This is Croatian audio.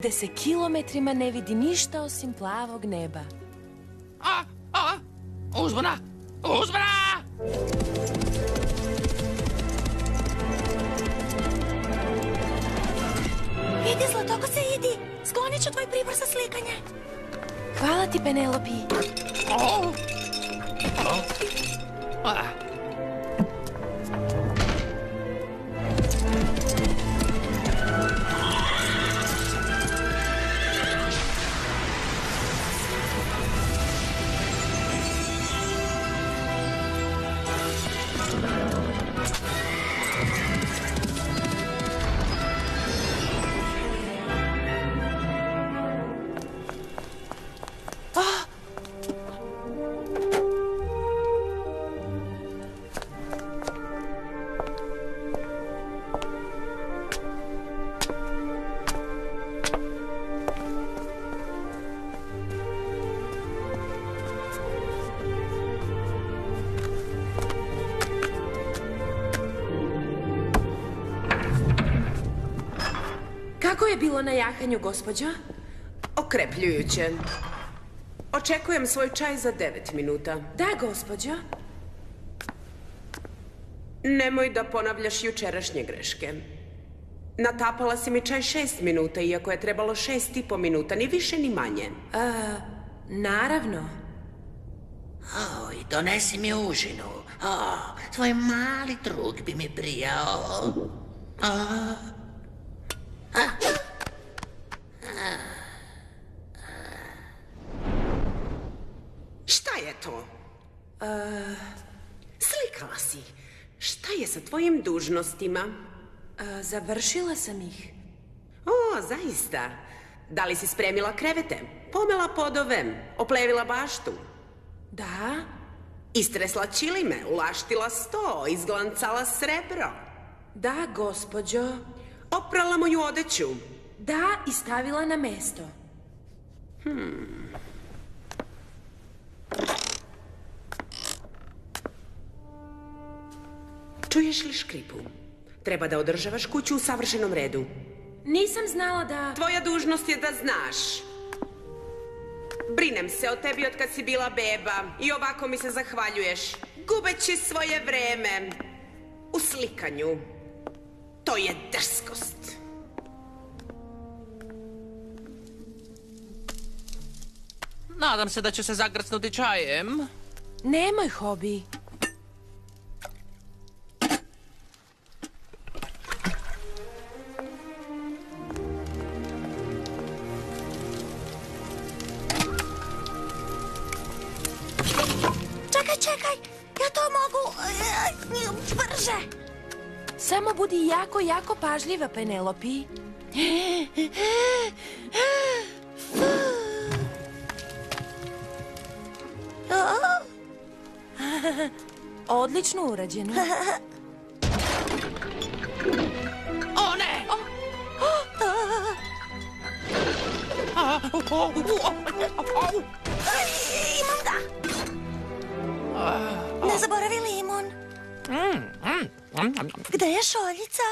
te se kilometrima ne vidi ništa osim plavog neba. Uzbuna! Uzbuna! Idi, Zlatokose, idi. Sklonit ću tvoj pribor za slikanje. Hvala ti, Penelopi. Kako je bilo na jahanju, gospođo? Okrepljujuće. Očekujem svoj čaj za 9 minuta. Da, gospođo. Nemoj da ponavljaš jučerašnje greške. Natapala si mi čaj 6 minuta, iako je trebalo 6,5 minuta, ni više ni manje. Naravno. Oj, donesi mi užinu. Tvoj mali drug bi mi prijao. Šta je to? Slikala si. Šta je sa tvojim dužnostima? Završila sam ih. O, zaista. Da li si spremila krevete? Pomela podove? Oplevila baštu? Da? Istresla čilime? Ulaštila sto? Izglancala srebro? Da, gospođo. Oprala moju odeću? Da, i stavila na mesto. Čuješ li škripu? Treba da održavaš kuću u savršenom redu. Nisam znala da... Tvoja dužnost je da znaš. Brinem se o tebi od kad si bila beba i ovako mi se zahvaljuješ, gubeći svoje vreme u slikanju. To je drskost. Nadam se da će se zagrcnuti čajem. Nemoj, Hobi. Čekaj, ja to mogu brže. Samo budi jako, jako pažljiva, Penelopi. Odlično urađeno. O, ne! Imam ga. Ne zaboravi limun. Gde je šoljica?